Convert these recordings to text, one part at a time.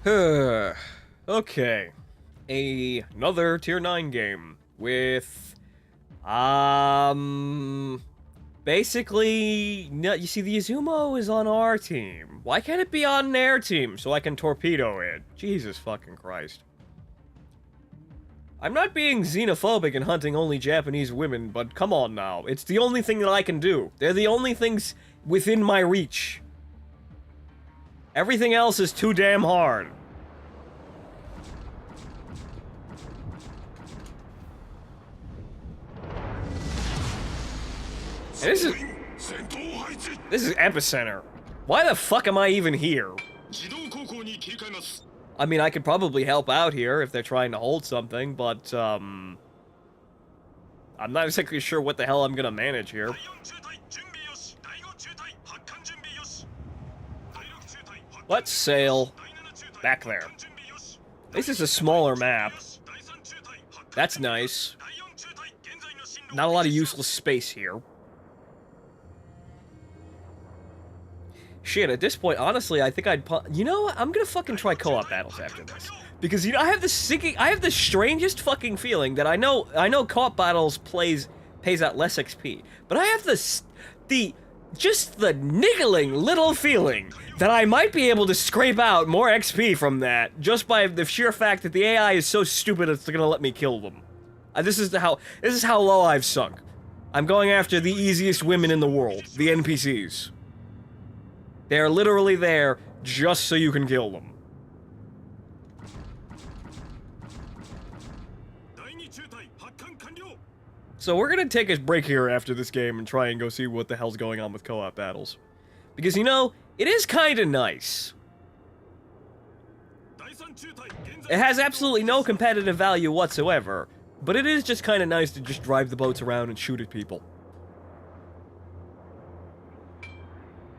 Okay. Another Tier 9 game with, basically, no, you see, the Izumo is on our team. Why can't it be on their team so I can torpedo it? Jesus fucking Christ. I'm not being xenophobic and hunting only Japanese women, but come on now. It's the only thing that I can do. They're the only things within my reach. Everything else is too damn hard. And this is Epicenter. Why the fuck am I even here? I mean, I could probably help out here if they're trying to hold something, but, I'm not exactly sure what the hell I'm gonna manage here. Let's sail back there. This is a smaller map. That's nice. Not a lot of useless space here. Shit, at this point, honestly, I think I'd you know what? I'm gonna fucking try co-op battles after this. Because, you know, I have the strangest fucking feeling that I know co-op battles pays out less XP. But I have just the niggling little feeling that I might be able to scrape out more XP from that just by the sheer fact that the AI is so stupid it's gonna let me kill them. This is how low I've sunk. I'm going after the easiest women in the world, the NPCs. They're literally there just so you can kill them. So we're gonna take a break here after this game and try and go see what the hell's going on with co-op battles. Because, you know, it is kinda nice. It has absolutely no competitive value whatsoever, but it is just kinda nice to just drive the boats around and shoot at people.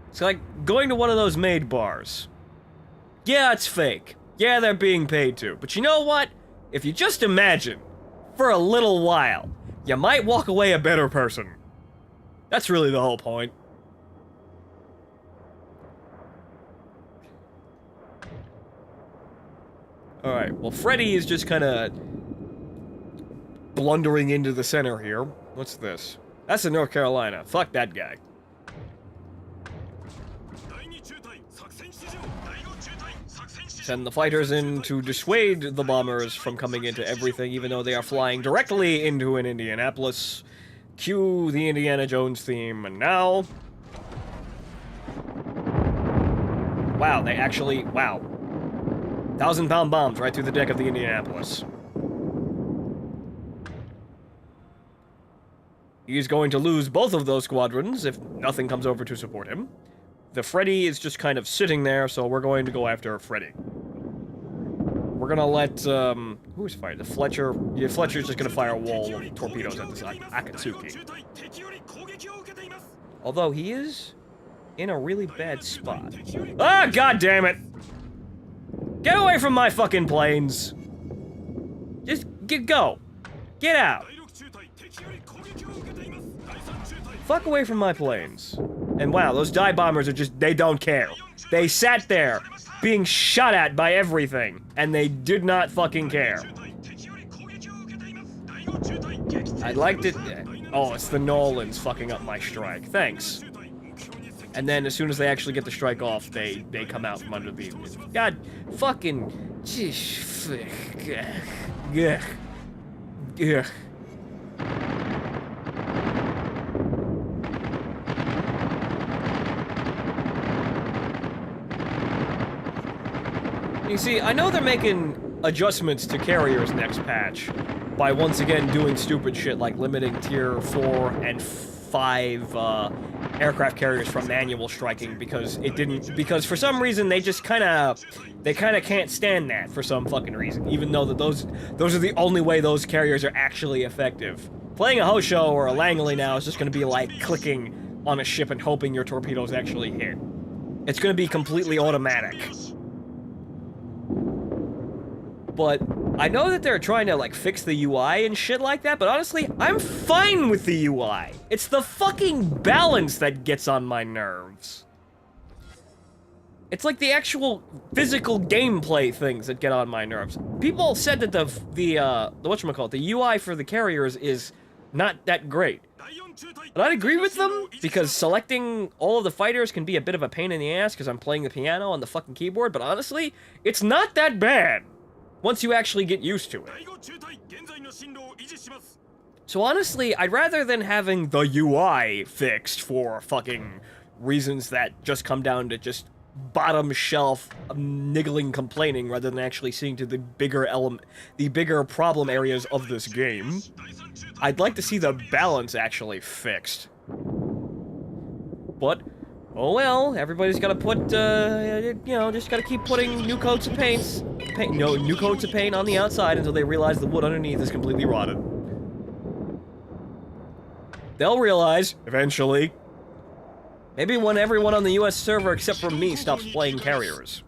It's like going to one of those maid bars. Yeah, it's fake. Yeah, they're being paid to. But you know what? If you just imagine, for a little while, you might walk away a better person. That's really the whole point. Alright, well, Freddy is just kinda blundering into the center here. What's this? That's in North Carolina. Fuck that guy. Send the fighters in to dissuade the bombers from coming into everything, even though they are flying directly into an Indianapolis. Cue the Indiana Jones theme, and now... Wow, they actually... Wow. 1,000-pound bombs right through the deck of the Indianapolis. He's going to lose both of those squadrons if nothing comes over to support him. The Freddy is just kind of sitting there, so we're going to go after Freddy. We're gonna let, who's firing? The Fletcher? Yeah, Fletcher's just gonna fire a wall of torpedoes at this Akatsuki. Although he is in a really bad spot. Ah, god damn it! Get away from my fucking planes! Just go. Get out. Fuck away from my planes. And wow, those dive bombers are just, they don't care. They sat there, being shot at by everything, and they did not fucking care. I'd like to... Oh, it's the Nolans fucking up my strike. Thanks. And then as soon as they actually get the strike off, they come out from under the... God, fucking... Ugh. You see, I know they're making adjustments to carriers next patch by once again doing stupid shit like limiting tier 4 and 5 aircraft carriers from manual striking because for some reason they just kind of can't stand that for some fucking reason, even though that those are the only way those carriers are actually effective. Playing a Hosho or a Langley now is just going to be like clicking on a ship and hoping your torpedoes actually hit. It's going to be completely automatic. But I know that they're trying to, like, fix the UI and shit like that, but honestly, I'm fine with the UI. It's the fucking balance that gets on my nerves. It's like the actual physical gameplay things that get on my nerves. People said that the whatchamacallit, the UI for the carriers is not that great. And I'd agree with them, because selecting all of the fighters can be a bit of a pain in the ass because I'm playing the piano on the fucking keyboard, but honestly, it's not that bad once you actually get used to it. So honestly, I'd rather than having the UI fixed for fucking reasons that just come down to just bottom shelf niggling complaining rather than actually seeing to the bigger problem areas of this game, I'd like to see the balance actually fixed. But, oh well, everybody's gotta put, you know, just gotta keep putting new coats of new coats of paint on the outside until they realize the wood underneath is completely rotted. They'll realize, eventually, maybe when everyone on the US server except for me stops playing carriers.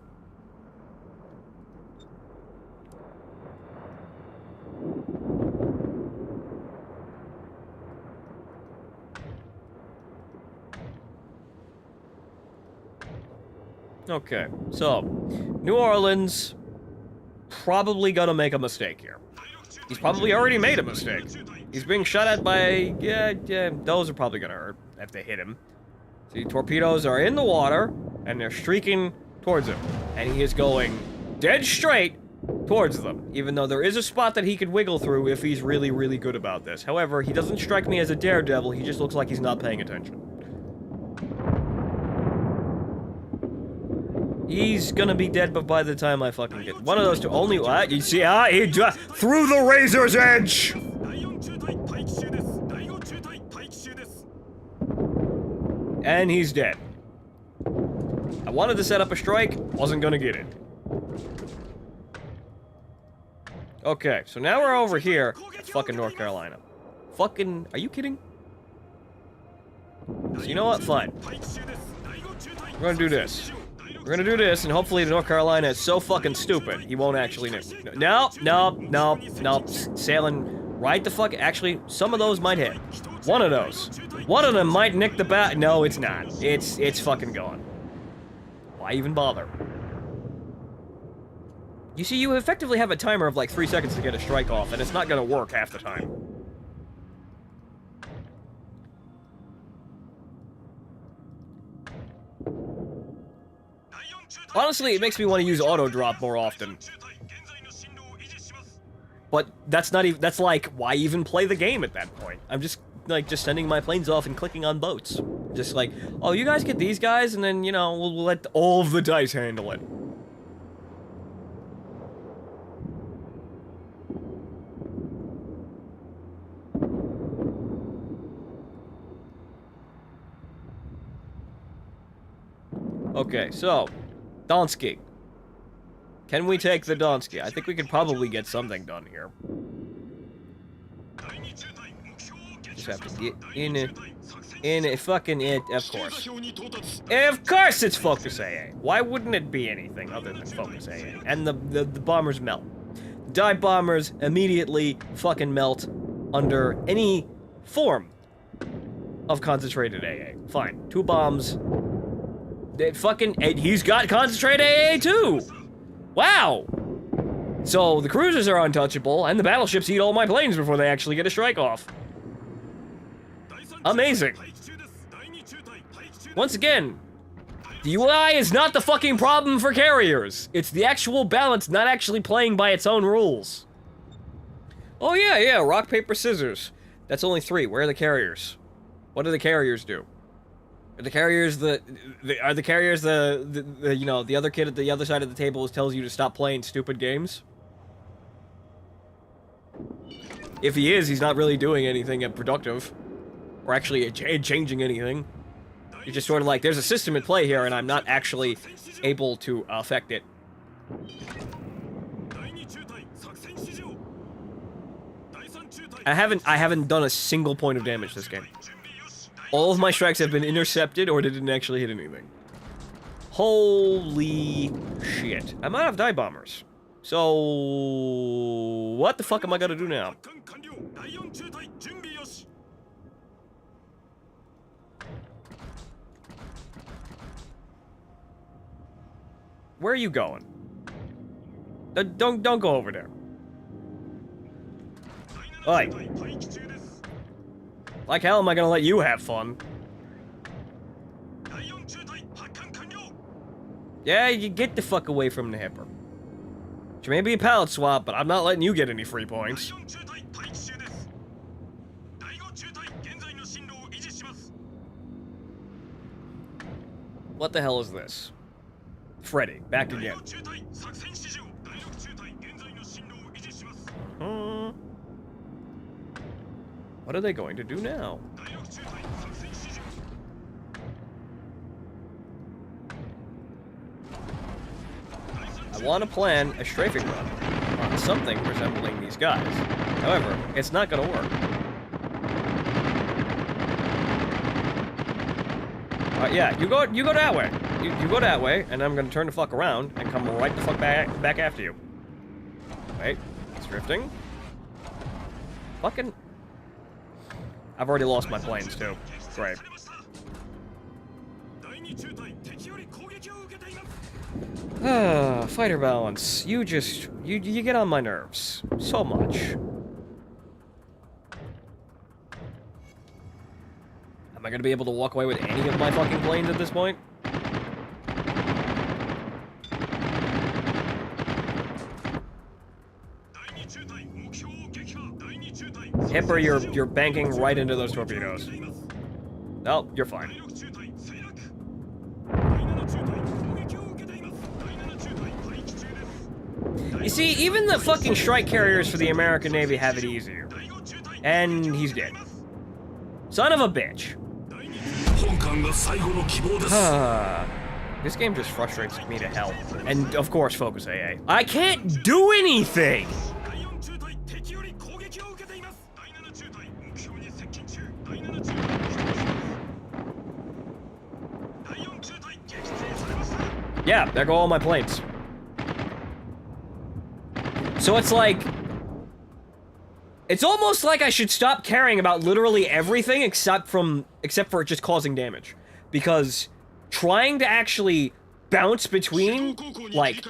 Okay, so, New Orleans probably gonna make a mistake here. He's probably already made a mistake. He's being shot at by, yeah, those are probably gonna hurt if they hit him. See, torpedoes are in the water, and they're streaking towards him. And he is going dead straight towards them, even though there is a spot that he could wiggle through if he's really, really good about this. However, he doesn't strike me as a daredevil, he just looks like he's not paying attention. He's gonna be dead by the time I fucking get one of those two. Only you see, he through the razor's edge. And he's dead. I wanted to set up a strike, wasn't gonna get it. Okay, so now we're over here. It's fucking North Carolina. Fucking, are you kidding? So you know what? Fine. We're gonna do this. We're gonna do this, and hopefully North Carolina is so fucking stupid, he won't actually... Nope. Sailing right the fuck... Actually, some of those might hit. One of those. One of them might nick the bat... No, it's not. It's fucking gone. Why even bother? You see, you effectively have a timer of like 3 seconds to get a strike off, and it's not gonna work half the time. Honestly, it makes me want to use auto drop more often. But that's not even, that's like, why even play the game at that point? I'm just, like, just sending my planes off and clicking on boats. Just like, oh, you guys get these guys, and then, you know, we'll let all of the dice handle it. Okay, so... Donsky. Can we take the Donsky? I think we could probably get something done here. Just have to get in a fucking it, of course. Of course it's Focus AA. Why wouldn't it be anything other than Focus AA? And the bombers melt. Dive bombers immediately fucking melt under any form of concentrated AA. Fine. 2 bombs. He's got concentrate AA too! Wow! So, the cruisers are untouchable, and the battleships eat all my planes before they actually get a strike off. Amazing. Once again, the UI is not the fucking problem for carriers. It's the actual balance not actually playing by its own rules. Oh yeah, rock, paper, scissors. That's only 3. Where are the carriers? What do the carriers do? Are the carriers you know, the other kid at the other side of the table who tells you to stop playing stupid games? If he is, he's not really doing anything productive. Or actually changing anything. You're just sort of like, there's a system in play here, and I'm not actually able to affect it. I haven't done a single point of damage this game. All of my strikes have been intercepted or didn't actually hit anything. Holy shit. I'm out of dive bombers. So... what the fuck am I gonna do now? Where are you going? Don't go over there. Oi. Like hell am I gonna let you have fun? Yeah, you get the fuck away from the hipper. Which may be a pallet swap, but I'm not letting you get any free points. What the hell is this? Freddy, back again. What are they going to do now? I want to plan a strafing run on something resembling these guys. However, it's not going to work. Yeah, you go that way. You go that way, and I'm going to turn the fuck around and come right the fuck back after you. Wait, it's drifting. Fucking... I've already lost my planes, too. Great. Fighter balance. You get on my nerves. So much. Am I gonna be able to walk away with any of my fucking planes at this point? Hipper, you're banking right into those torpedoes. No, you're fine. You see, even the fucking strike carriers for the American Navy have it easier. And he's dead. Son of a bitch. This game just frustrates me to hell. And, of course, Focus AA. I can't do anything! Yeah, there go all my planes. So it's like... It's almost like I should stop caring about literally everything except for it just causing damage. Because trying to actually bounce between, like,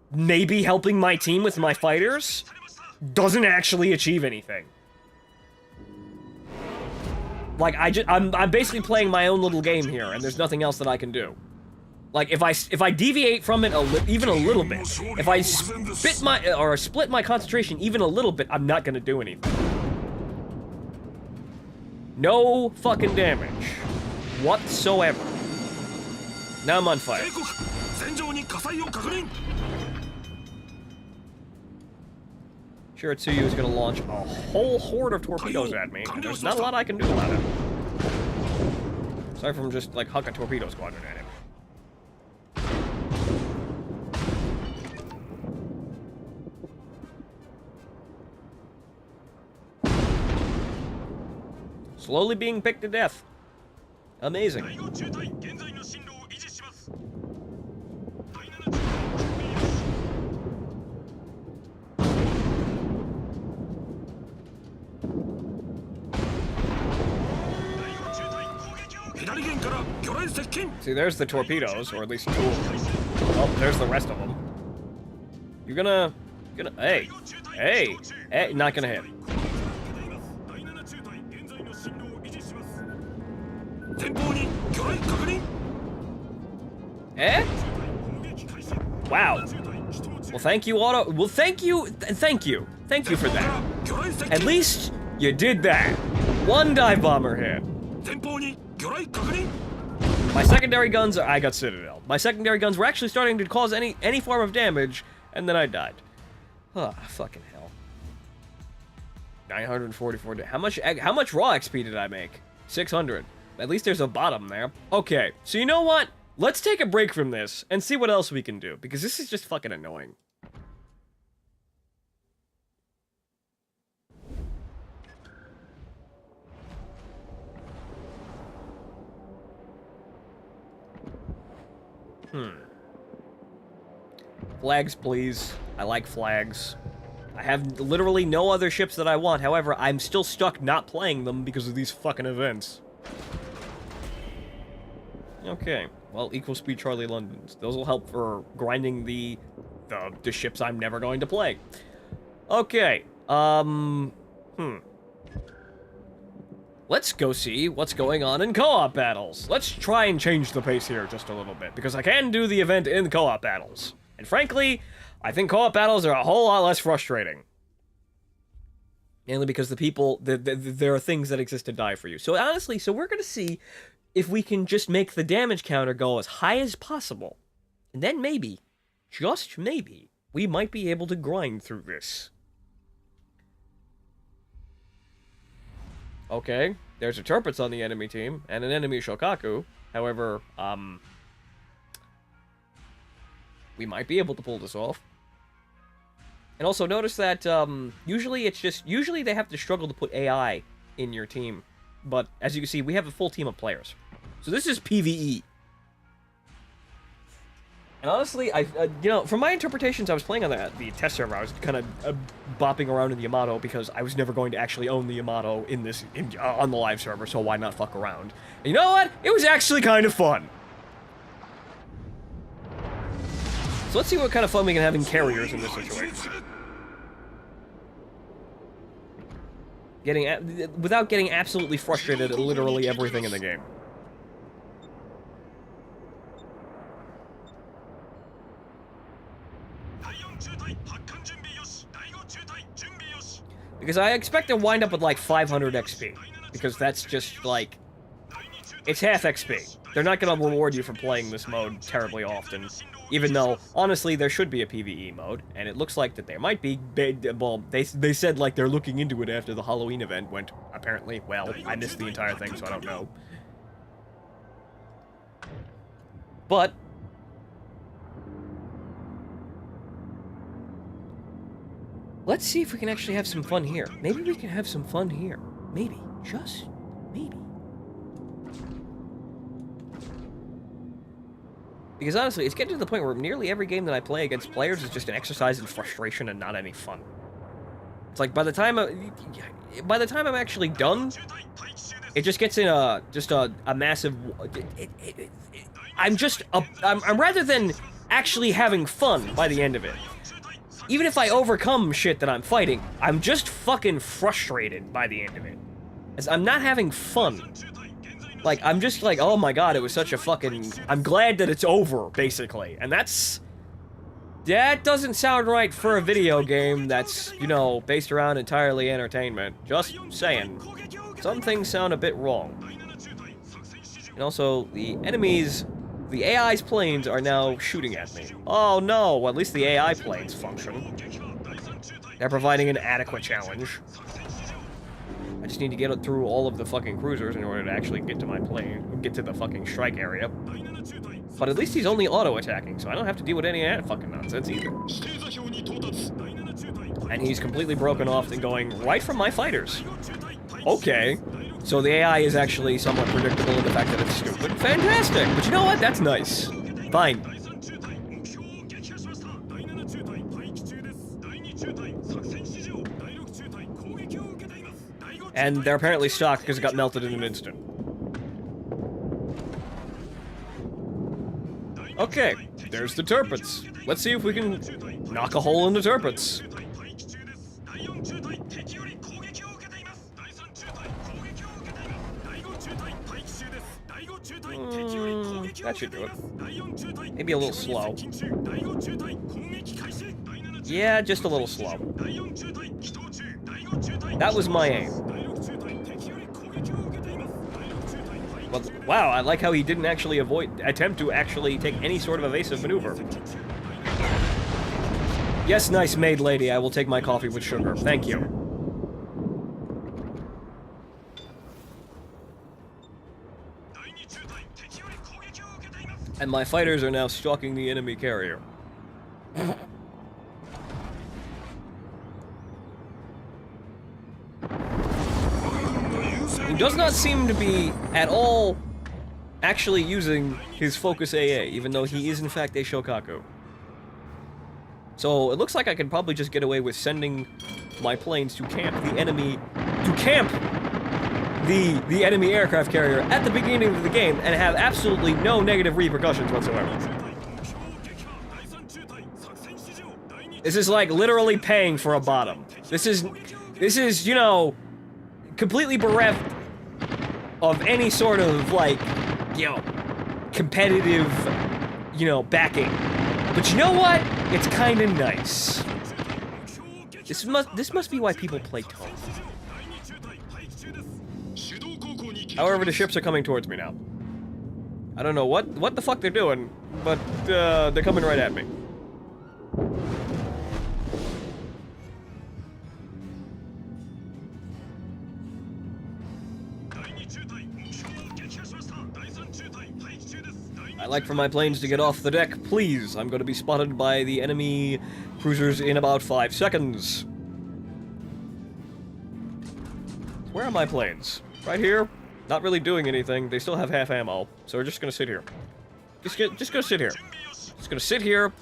maybe helping my team with my fighters doesn't actually achieve anything. Like, I'm basically playing my own little game here, and there's nothing else that I can do. Like, if I deviate from it even a little bit, if I split my concentration even a little bit, I'm not gonna do anything. No fucking damage. Whatsoever. Now I'm on fire. Shiratsuyu is gonna launch a whole horde of torpedoes at me, and there's not a lot I can do about it. Aside from just, like, huck a torpedo squadron at him. Slowly being picked to death. Amazing. See, there's the torpedoes, or at least two of them. Oh, there's the rest of them. You're gonna... Hey! Hey! Hey! Not gonna hit. Eh? Wow. Well, thank you, Auto. Well, thank you. Thank you for that. At least you did that. One dive bomber hit. My secondary guns, I got Citadel. My secondary guns were actually starting to cause any form of damage, and then I died. Ah, fucking hell. 944. How much raw XP did I make? 600. At least there's a bottom there. Okay, so you know what? Let's take a break from this and see what else we can do, because this is just fucking annoying. Flags, please. I like flags. I have literally no other ships that I want. However, I'm still stuck not playing them because of these fucking events. Okay. Well, equal speed Charlie Londons. Those will help for grinding the ships I'm never going to play. Okay. Let's go see what's going on in co-op battles. Let's try and change the pace here just a little bit, because I can do the event in co-op battles. And frankly, I think co-op battles are a whole lot less frustrating. Mainly because the people, there are things that exist to die for you. So honestly, we're going to see if we can just make the damage counter go as high as possible. And then maybe, just maybe, we might be able to grind through this. Okay, there's a Turpitz on the enemy team, and an enemy Shokaku. However, we might be able to pull this off. And also notice that, usually they have to struggle to put AI in your team. But, as you can see, we have a full team of players. So this is PvE. And honestly, from my interpretations, I was playing on the test server. I was kind of bopping around in the Yamato because I was never going to actually own the Yamato on the live server, so why not fuck around? And you know what? It was actually kind of fun. So let's see what kind of fun we can have in carriers in this situation. Without getting absolutely frustrated at literally everything in the game. Because I expect to wind up with like 500 XP. Because that's just like... It's half XP. They're not going to reward you for playing this mode terribly often. Even though, honestly, there should be a PvE mode. And it looks like that there might be... Well, they said like they're looking into it after the Halloween event went, apparently. Well, I missed the entire thing, so I don't know. But... let's see if we can actually have some fun here. Maybe we can have some fun here. Maybe. Just maybe. Because honestly, it's getting to the point where nearly every game that I play against players is just an exercise in frustration and not any fun. It's like by the time I'm actually done, it just gets in a massive... I'm rather than actually having fun by the end of it. Even if I overcome shit that I'm fighting, I'm just fucking frustrated by the end of it. As I'm not having fun. Like, I'm just like, oh my god, it was such a fucking... I'm glad that it's over, basically. And that doesn't sound right for a video game that's, you know, based around entirely entertainment. Just saying. Some things sound a bit wrong. And also, the AI's planes are now shooting at me. Oh no, well, at least the AI planes function. They're providing an adequate challenge. I just need to get through all of the fucking cruisers in order to actually get to my plane, get to the fucking strike area. But at least he's only auto-attacking, so I don't have to deal with any of that fucking nonsense either. And he's completely broken off and going right from my fighters. Okay. So the AI is actually somewhat predictable in the fact that it's stupid. Fantastic! But you know what? That's nice. Fine. And they're apparently stock because it got melted in an instant. Okay, there's the Turpitz. Let's see if we can knock a hole in the Turpitz. That should do it. Maybe a little slow. Yeah, just a little slow. That was my aim. Well, wow, I like how he didn't actually attempt to actually take any sort of evasive maneuver. Yes, nice maid lady, I will take my coffee with sugar. Thank you. And my fighters are now stalking the enemy carrier. He does not seem to be at all actually using his focus AA, even though he is in fact a Shokaku. So it looks like I can probably just get away with sending my planes to camp the enemy... To camp the enemy aircraft carrier at the beginning of the game and have absolutely no negative repercussions whatsoever. This is like literally paying for a bottom. This is, you know, completely bereft of any sort of, like, you know, competitive, you know, backing. But you know what? It's kind of nice. This must be why people play Tone. However, the ships are coming towards me now. I don't know what the fuck they're doing, but they're coming right at me. I'd like for my planes to get off the deck, please. I'm going to be spotted by the enemy cruisers in about 5 seconds. Where are my planes? Right here? Not really doing anything. They still have half ammo, so we're just going to sit here. Just going to sit here. Just going to sit here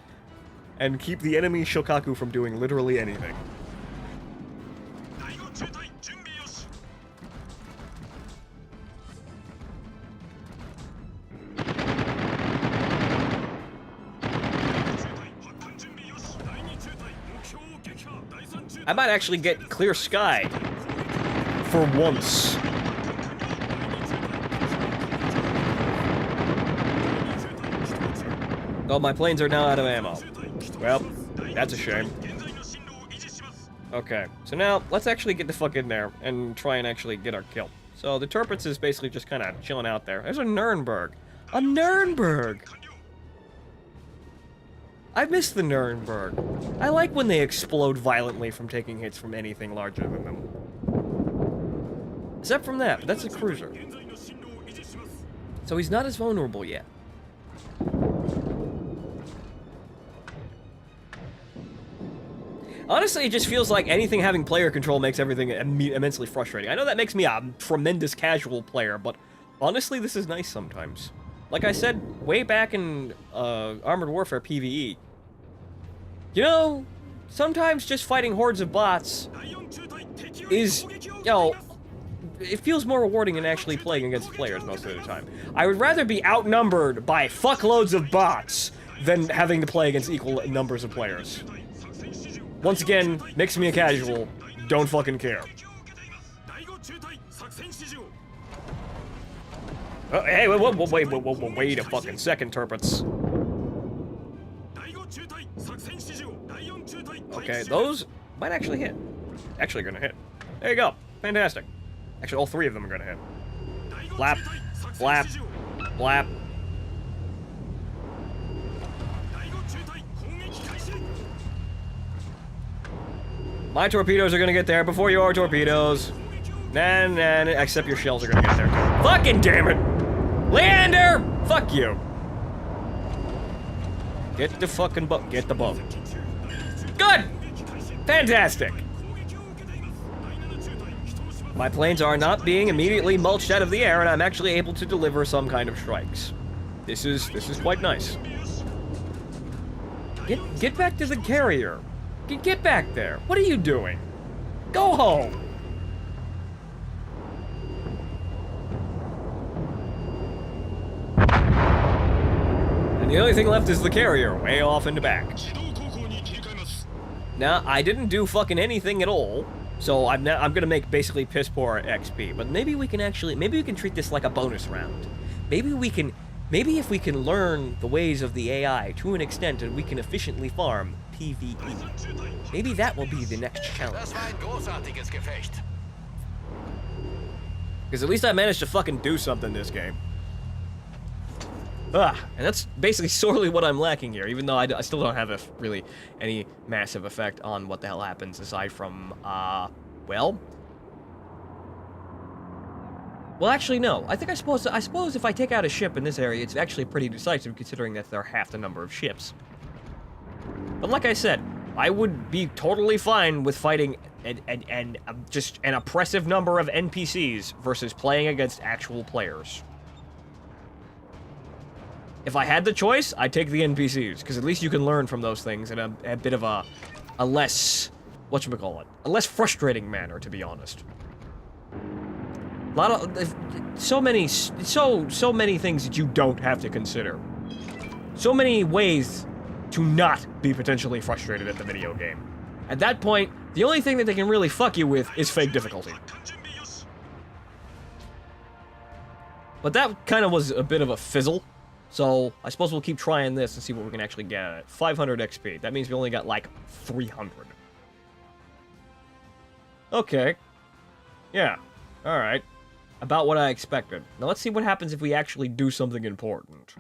and keep the enemy Shokaku from doing literally anything. I might actually get clear sky for once. Oh, my planes are now out of ammo. Well, that's a shame. Okay, so now let's actually get the fuck in there and try and actually get our kill. So the Turpitz is basically just kind of chilling out there. There's a Nuremberg. A Nuremberg! I miss the Nuremberg. I like when they explode violently from taking hits from anything larger than them. Except from that, but that's a cruiser. So he's not as vulnerable yet. Honestly, it just feels like anything having player control makes everything immensely frustrating. I know that makes me a tremendous casual player, but honestly, this is nice sometimes. Like I said way back in Armored Warfare PvE, you know, sometimes just fighting hordes of bots is, you know, it feels more rewarding than actually playing against players most of the time. I would rather be outnumbered by fuckloads of bots than having to play against equal numbers of players. Once again, makes me a casual, don't fucking care. Hey, wait a fucking second, Turpitz. Okay, those might actually hit. Actually gonna hit. There you go. Fantastic. Actually, all three of them are gonna hit. Flap, flap, flap. My torpedoes are gonna get there before your torpedoes. Nah, except your shells are gonna get there too. Fucking damn it! Leander! Fuck you! Get the fucking boat. Get the boat. Good! Fantastic! My planes are not being immediately mulched out of the air, and I'm actually able to deliver some kind of strikes. This is quite nice. Get back to the carrier. Get back there. What are you doing? Go home. And the only thing left is the carrier, way off in the back. Now, I didn't do fucking anything at all, so I'm gonna make basically piss poor XP. But maybe we can treat this like a bonus round. Maybe if we can learn the ways of the AI to an extent and we can efficiently farm PvE. Maybe that will be the next challenge. Because at least I managed to fucking do something this game. And that's basically sorely what I'm lacking here, even though I still don't have really any massive effect on what the hell happens aside from, well, actually, no. I suppose if I take out a ship in this area, it's actually pretty decisive considering that they're half the number of ships. But like I said, I would be totally fine with fighting just an oppressive number of NPCs versus playing against actual players. If I had the choice, I'd take the NPCs, because at least you can learn from those things in a bit of a less, whatchamacallit, a less frustrating manner, to be honest. So many things that you don't have to consider. So many ways to not be potentially frustrated at the video game. At that point, the only thing that they can really fuck you with is fake difficulty. But that kind of was a bit of a fizzle. So, I suppose we'll keep trying this and see what we can actually get at it. 500 XP. That means we only got, like, 300. Okay. Yeah. Alright. About what I expected. Now let's see what happens if we actually do something important.